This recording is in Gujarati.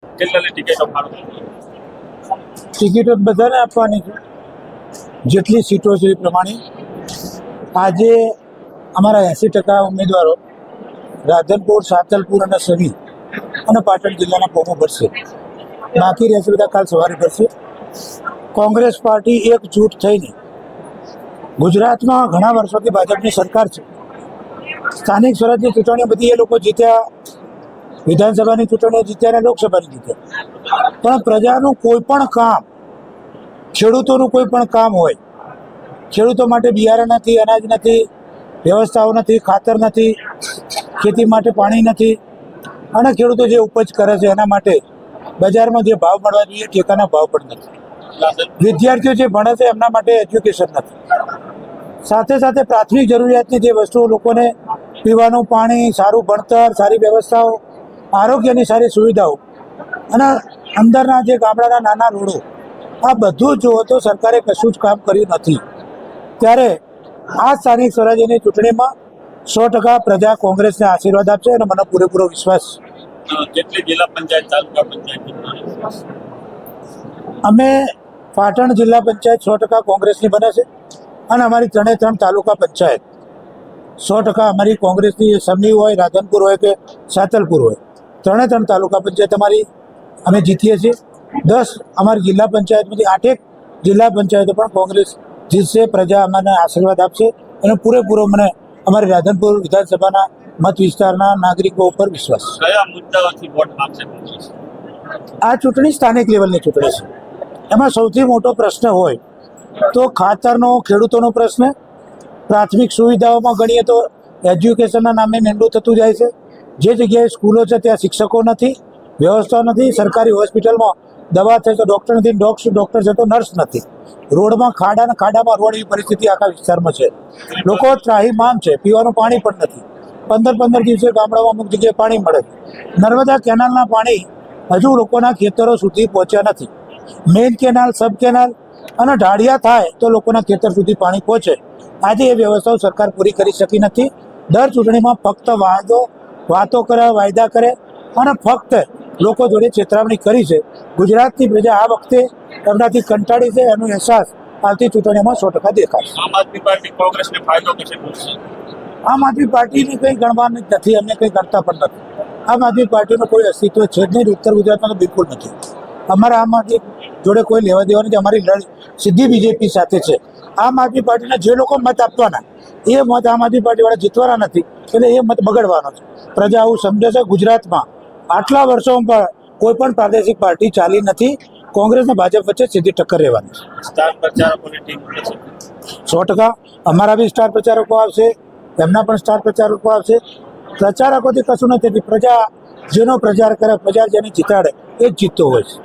કેટલાની ટિકિટો ફાળવો? ટિકિટો બધાને આપવાની છે, જેટલી સીટો છે એ પ્રમાણે. આજે અમારા 80% ઉમેદવારો રાધનપુર, સાતલપુર અને સમી અને પાટણ જિલ્લાના ફોર્મો ભરશે. બાકી રહેશે બધા કાલ સવારે ભરશે. કોંગ્રેસ પાર્ટી એકજૂટ થઈને, ગુજરાતમાં ઘણા વર્ષોથી ભાજપની સરકાર છે. સ્થાનિક સ્વરાજની ચૂંટણીઓ બધી એ લોકો જીત્યા, વિધાનસભાની ચૂંટણીઓ જીત્યા અને લોકસભાની જીત્યા. પણ પ્રજાનું કોઈ પણ કામ, ખેડૂતોનું કોઈ પણ કામ હોય, ખેડૂતો માટે બિયારણ નથી, અનાજ નથી, વ્યવસ્થાઓ નથી, ખાતર નથી, ખેતી માટે પાણી નથી, અને ખેડૂતો જે ઉપજ કરે છે એના માટે બજારમાં જે ભાવ મળવા જોઈએ ટેકાના ભાવ પણ નથી. વિદ્યાર્થીઓ જે ભણે છે એમના માટે એજ્યુકેશન નથી. સાથે સાથે પ્રાથમિક જરૂરિયાતની જે વસ્તુઓ લોકોને, પીવાનું પાણી, સારું ભણતર, સારી વ્યવસ્થાઓ, આરોગ્યની સારી સુવિધાઓ અને અંદરના જે ગામડાના નાના રોડો, આ બધું જુઓ તો સરકારે કશું જ કામ કર્યું નથી. ત્યારે આ સ્થાનિક સ્વરાજ્યની ચૂંટણીમાં 100% પ્રજા કોંગ્રેસને આશીર્વાદ આપશે અને મને પૂરેપૂરો વિશ્વાસ. કેટલી જિલ્લા પંચાયત, તાલુકા પંચાયત? અમે પાટણ જિલ્લા પંચાયત 100% કોંગ્રેસની બને છે અને અમારી 3 તાલુકા પંચાયત 100% અમારી કોંગ્રેસની. સમી હોય, રાધનપુર હોય કે સાતલપુર હોય, 3 તાલુકા પંચાયત અમારી અમે જીતીએ છીએ. 10 અમારી જિલ્લા પંચાયતમાંથી 8 જિલ્લા પંચાયતો પણ કોંગ્રેસ જીતશે. પ્રજા અમને આશીર્વાદ આપશે અને પૂરેપૂરો મને અમારી રાધનપુર વિધાનસભાના મત વિસ્તારના નાગરિકો ઉપર વિશ્વાસ. કયા મુદ્દાઓથી વોટ માંગશે? આ ચૂંટણી સ્થાનિક લેવલની ચૂંટણી છે. એમાં સૌથી મોટો પ્રશ્ન હોય તો ખાતરનો, ખેડૂતોનો પ્રશ્ન. પ્રાથમિક સુવિધાઓમાં ગણીએ તો એજ્યુકેશનના નામે મેંડું થતું જાય છે. જે જગ્યાએ સ્કૂલો છે ત્યાં શિક્ષકો નથી, વ્યવસ્થા નથી. સરકારી હોસ્પિટલમાં દવા થાય તો ડૉક્ટર નથી, ડૉક્ટર છે તો નર્સ નથી. રોડમાં ખાડામાં રોડ એવી પરિસ્થિતિ આખા વિસ્તારમાં છે. લોકો ત્રાહીમામ છે, પીવાનું પાણી પણ નથી. 15 દિવસે ગામડામાં અમુક જગ્યાએ પાણી મળે છે. નર્મદા કેનાલના પાણી હજુ લોકોના ખેતરો સુધી પહોંચ્યા નથી. મેઇન કેનાલ, સબ કેનાલ અને ઢાળિયા થાય તો લોકોના ખેતર સુધી પાણી પહોંચે. આજે એ વ્યવસ્થાઓ સરકાર પૂરી કરી શકી નથી. દર ચૂંટણીમાં ફક્ત વાતો કરે, વાયદા કરે અને ફક્ત લોકો જોડે છેતરામણી કરી છે. ગુજરાતની પ્રજા આ વખતે એમનાથી કંટાળી છે, એનો અહેસાસ આવતી ચૂંટણીમાં 100% દેખાશે. આમ આદમી પાર્ટી કોંગ્રેસને ફાયદો કરશે? આમ આદમી પાર્ટીની કંઈ ગણવાની જ નથી, અમને કંઈ ગણતા પણ નથી. આમ આદમી પાર્ટીનું કોઈ અસ્તિત્વ છે જ નહીં. ઉત્તર ગુજરાતમાં તો બિલકુલ નથી. અમારા આમ આદમી જોડે કોઈ લેવા દેવા નથી. અમારી સીધી બીજેપી સાથે છે. આમ આદમી પાર્ટીના જે લોકો મત આપવાના એ મત આમ આદમી પાર્ટીવાળા જીતવાના નથી, એટલે એ મત બગડવાનો છે. પ્રજા આવું સમજે છે. ગુજરાતમાં આટલા વર્ષોમાં પણ કોઈ પણ પ્રાદેશિક પાર્ટી ચાલી નથી. કોંગ્રેસ અને ભાજપ વચ્ચે સીધી ટક્કર રહેવાની છે. સ્ટાર પ્રચારકોની ટીમ 100% અમારા બી સ્ટાર પ્રચારકો આવશે, એમના પણ સ્ટાર પ્રચારકો આવશે. પ્રચારકોથી કશું નથી. પ્રજા જેનો પ્રચાર કરે, પ્રજા જેને જીતાડે એ જ જીતતો હોય છે.